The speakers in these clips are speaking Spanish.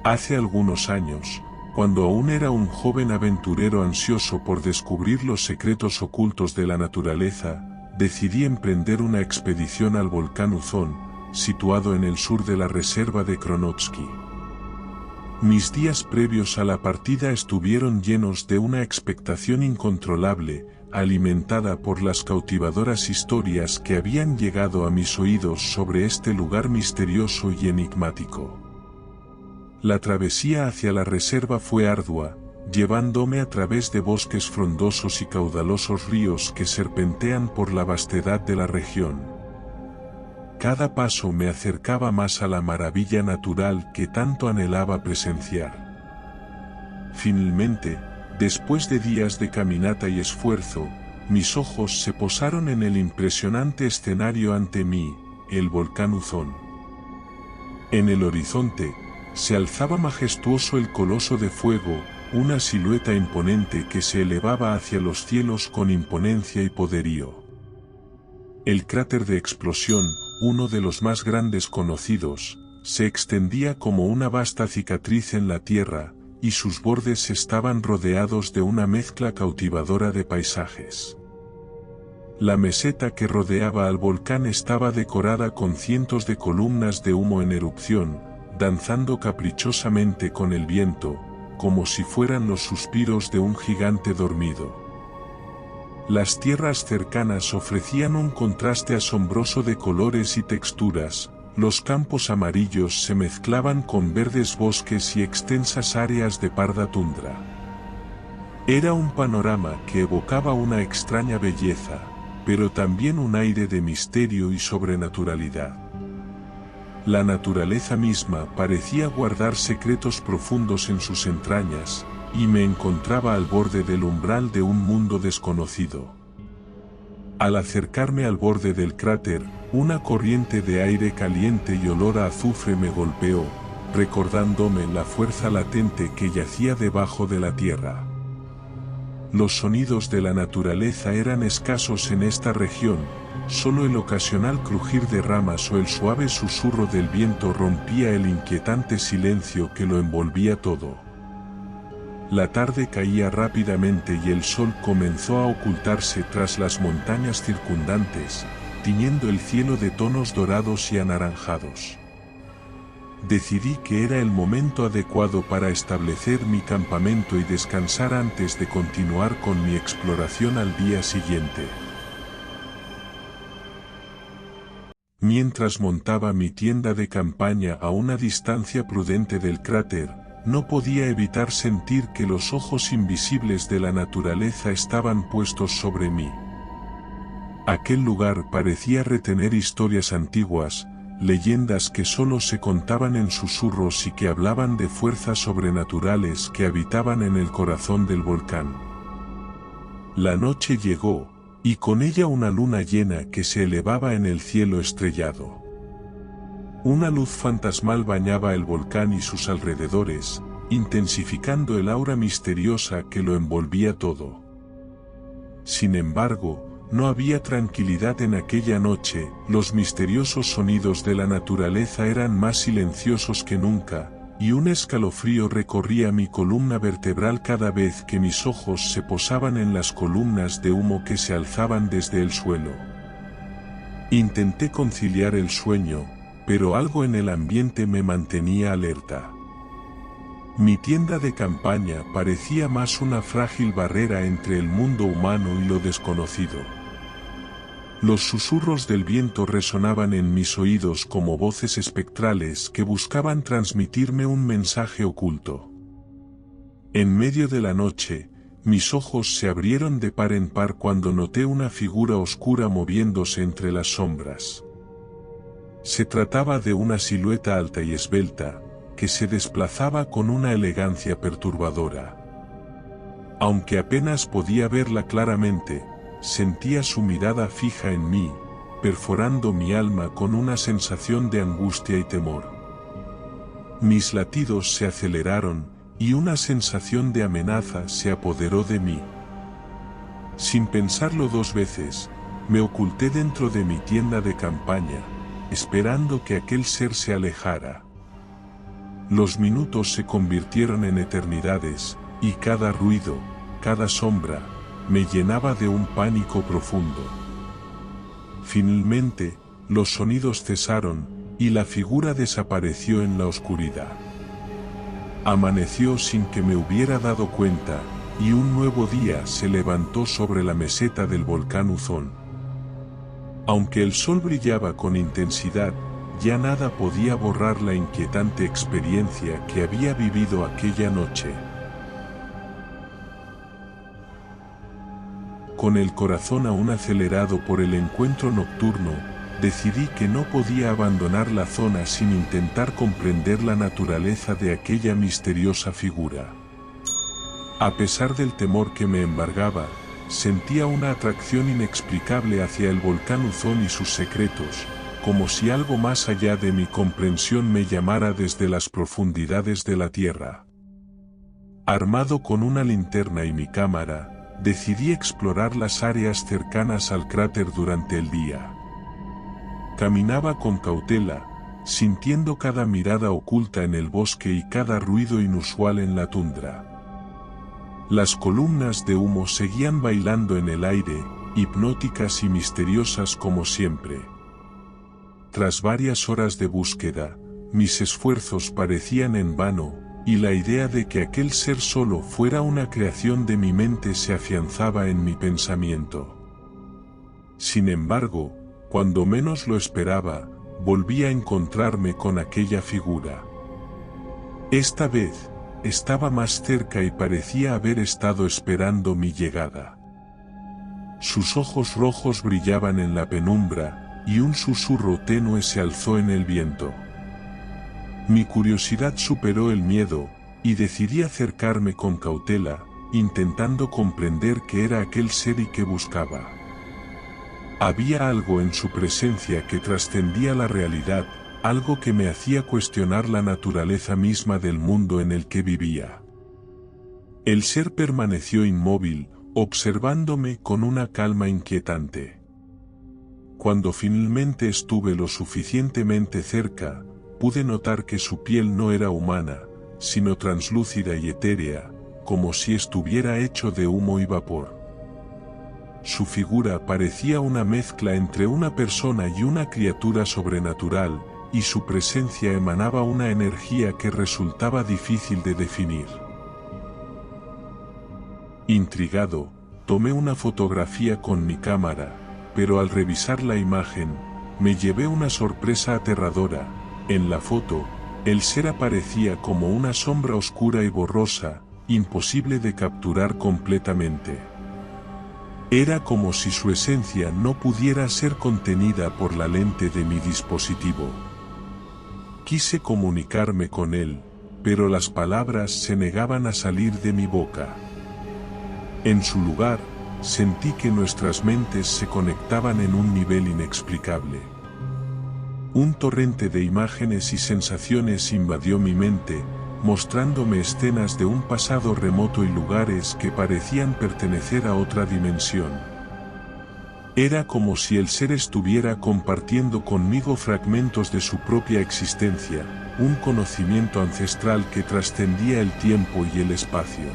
Hace algunos años, cuando aún era un joven aventurero ansioso por descubrir los secretos ocultos de la naturaleza, decidí emprender una expedición al volcán Uzón, situado en el sur de la reserva de Kronotski. Mis días previos a la partida estuvieron llenos de una expectación incontrolable, alimentada por las cautivadoras historias que habían llegado a mis oídos sobre este lugar misterioso y enigmático. La travesía hacia la reserva fue ardua, llevándome a través de bosques frondosos y caudalosos ríos que serpentean por la vastedad de la región. Cada paso me acercaba más a la maravilla natural que tanto anhelaba presenciar. Finalmente, después de días de caminata y esfuerzo, mis ojos se posaron en el impresionante escenario ante mí, el volcán Uzón. En el horizonte, se alzaba majestuoso el coloso de fuego, una silueta imponente que se elevaba hacia los cielos con imponencia y poderío. El cráter de explosión, uno de los más grandes conocidos, se extendía como una vasta cicatriz en la tierra, y sus bordes estaban rodeados de una mezcla cautivadora de paisajes. La meseta que rodeaba al volcán estaba decorada con cientos de columnas de humo en erupción, danzando caprichosamente con el viento, como si fueran los suspiros de un gigante dormido. Las tierras cercanas ofrecían un contraste asombroso de colores y texturas, los campos amarillos se mezclaban con verdes bosques y extensas áreas de parda tundra. Era un panorama que evocaba una extraña belleza, pero también un aire de misterio y sobrenaturalidad. La naturaleza misma parecía guardar secretos profundos en sus entrañas, y me encontraba al borde del umbral de un mundo desconocido. Al acercarme al borde del cráter, una corriente de aire caliente y olor a azufre me golpeó, recordándome la fuerza latente que yacía debajo de la tierra. Los sonidos de la naturaleza eran escasos en esta región, solo el ocasional crujir de ramas o el suave susurro del viento rompía el inquietante silencio que lo envolvía todo. La tarde caía rápidamente y el sol comenzó a ocultarse tras las montañas circundantes, tiñendo el cielo de tonos dorados y anaranjados. Decidí que era el momento adecuado para establecer mi campamento y descansar antes de continuar con mi exploración al día siguiente. Mientras montaba mi tienda de campaña a una distancia prudente del cráter, no podía evitar sentir que los ojos invisibles de la naturaleza estaban puestos sobre mí. Aquel lugar parecía retener historias antiguas, leyendas que solo se contaban en susurros y que hablaban de fuerzas sobrenaturales que habitaban en el corazón del volcán. La noche llegó, y con ella una luna llena que se elevaba en el cielo estrellado. Una luz fantasmal bañaba el volcán y sus alrededores, intensificando el aura misteriosa que lo envolvía todo. Sin embargo, no había tranquilidad en aquella noche, los misteriosos sonidos de la naturaleza eran más silenciosos que nunca, y un escalofrío recorría mi columna vertebral cada vez que mis ojos se posaban en las columnas de humo que se alzaban desde el suelo. Intenté conciliar el sueño, pero algo en el ambiente me mantenía alerta. Mi tienda de campaña parecía más una frágil barrera entre el mundo humano y lo desconocido. Los susurros del viento resonaban en mis oídos como voces espectrales que buscaban transmitirme un mensaje oculto. En medio de la noche, mis ojos se abrieron de par en par cuando noté una figura oscura moviéndose entre las sombras. Se trataba de una silueta alta y esbelta, que se desplazaba con una elegancia perturbadora. Aunque apenas podía verla claramente, sentía su mirada fija en mí, perforando mi alma con una sensación de angustia y temor. Mis latidos se aceleraron, y una sensación de amenaza se apoderó de mí. Sin pensarlo dos veces, me oculté dentro de mi tienda de campaña, esperando que aquel ser se alejara. Los minutos se convirtieron en eternidades, y cada ruido, cada sombra, me llenaba de un pánico profundo. Finalmente, los sonidos cesaron, y la figura desapareció en la oscuridad. Amaneció sin que me hubiera dado cuenta, y un nuevo día se levantó sobre la meseta del volcán Uzón. Aunque el sol brillaba con intensidad, ya nada podía borrar la inquietante experiencia que había vivido aquella noche. Con el corazón aún acelerado por el encuentro nocturno, decidí que no podía abandonar la zona sin intentar comprender la naturaleza de aquella misteriosa figura. A pesar del temor que me embargaba, sentía una atracción inexplicable hacia el volcán Uzón y sus secretos, como si algo más allá de mi comprensión me llamara desde las profundidades de la tierra. Armado con una linterna y mi cámara, decidí explorar las áreas cercanas al cráter durante el día. Caminaba con cautela, sintiendo cada mirada oculta en el bosque y cada ruido inusual en la tundra. Las columnas de humo seguían bailando en el aire, hipnóticas y misteriosas como siempre. Tras varias horas de búsqueda, mis esfuerzos parecían en vano, y la idea de que aquel ser solo fuera una creación de mi mente se afianzaba en mi pensamiento. Sin embargo, cuando menos lo esperaba, volví a encontrarme con aquella figura. Esta vez, estaba más cerca y parecía haber estado esperando mi llegada. Sus ojos rojos brillaban en la penumbra, y un susurro tenue se alzó en el viento. Mi curiosidad superó el miedo, y decidí acercarme con cautela, intentando comprender qué era aquel ser y qué buscaba. Había algo en su presencia que trascendía la realidad, algo que me hacía cuestionar la naturaleza misma del mundo en el que vivía. El ser permaneció inmóvil, observándome con una calma inquietante. Cuando finalmente estuve lo suficientemente cerca, pude notar que su piel no era humana, sino translúcida y etérea, como si estuviera hecho de humo y vapor. Su figura parecía una mezcla entre una persona y una criatura sobrenatural, y su presencia emanaba una energía que resultaba difícil de definir. Intrigado, tomé una fotografía con mi cámara, pero al revisar la imagen, me llevé una sorpresa aterradora. En la foto, el ser aparecía como una sombra oscura y borrosa, imposible de capturar completamente. Era como si su esencia no pudiera ser contenida por la lente de mi dispositivo. Quise comunicarme con él, pero las palabras se negaban a salir de mi boca. En su lugar, sentí que nuestras mentes se conectaban en un nivel inexplicable. Un torrente de imágenes y sensaciones invadió mi mente, mostrándome escenas de un pasado remoto y lugares que parecían pertenecer a otra dimensión. Era como si el ser estuviera compartiendo conmigo fragmentos de su propia existencia, un conocimiento ancestral que trascendía el tiempo y el espacio.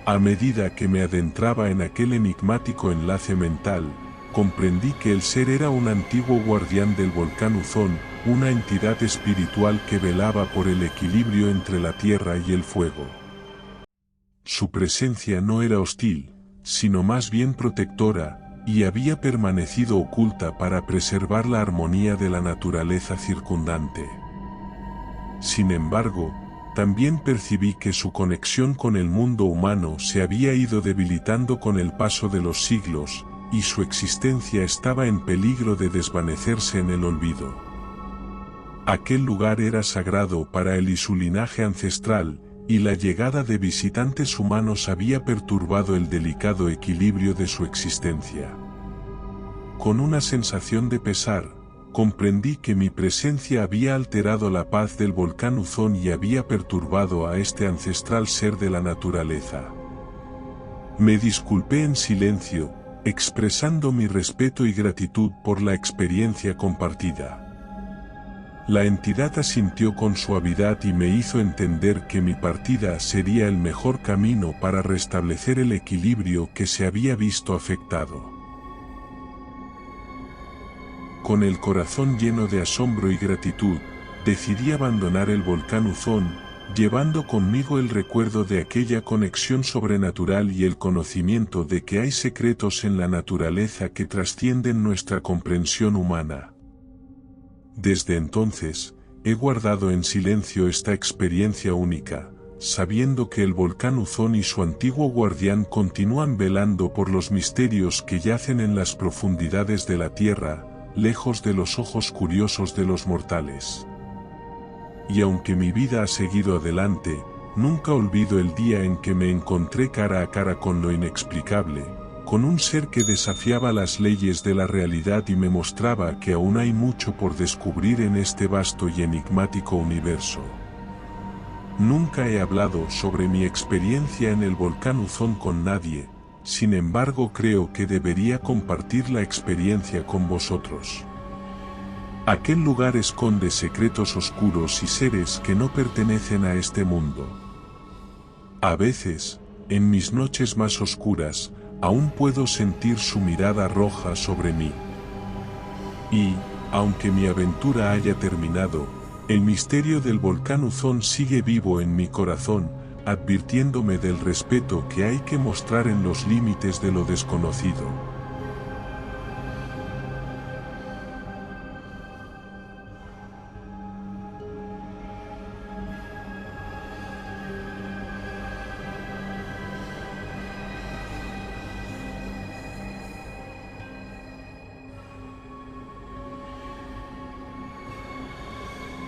A medida que me adentraba en aquel enigmático enlace mental, comprendí que el ser era un antiguo guardián del volcán Uzón, una entidad espiritual que velaba por el equilibrio entre la tierra y el fuego. Su presencia no era hostil, sino más bien protectora, y había permanecido oculta para preservar la armonía de la naturaleza circundante. Sin embargo, también percibí que su conexión con el mundo humano se había ido debilitando con el paso de los siglos, y su existencia estaba en peligro de desvanecerse en el olvido. Aquel lugar era sagrado para él y su linaje ancestral, y la llegada de visitantes humanos había perturbado el delicado equilibrio de su existencia. Con una sensación de pesar, comprendí que mi presencia había alterado la paz del volcán Uzón y había perturbado a este ancestral ser de la naturaleza. Me disculpé en silencio, expresando mi respeto y gratitud por la experiencia compartida. La entidad asintió con suavidad y me hizo entender que mi partida sería el mejor camino para restablecer el equilibrio que se había visto afectado. Con el corazón lleno de asombro y gratitud, decidí abandonar el volcán Uzón, llevando conmigo el recuerdo de aquella conexión sobrenatural y el conocimiento de que hay secretos en la naturaleza que trascienden nuestra comprensión humana. Desde entonces, he guardado en silencio esta experiencia única, sabiendo que el volcán Uzón y su antiguo guardián continúan velando por los misterios que yacen en las profundidades de la tierra, lejos de los ojos curiosos de los mortales. Y aunque mi vida ha seguido adelante, nunca olvido el día en que me encontré cara a cara con lo inexplicable, con un ser que desafiaba las leyes de la realidad y me mostraba que aún hay mucho por descubrir en este vasto y enigmático universo. Nunca he hablado sobre mi experiencia en el volcán Uzón con nadie, sin embargo creo que debería compartir la experiencia con vosotros. Aquel lugar esconde secretos oscuros y seres que no pertenecen a este mundo. A veces, en mis noches más oscuras, aún puedo sentir su mirada roja sobre mí. Y, aunque mi aventura haya terminado, el misterio del volcán Uzón sigue vivo en mi corazón, advirtiéndome del respeto que hay que mostrar en los límites de lo desconocido.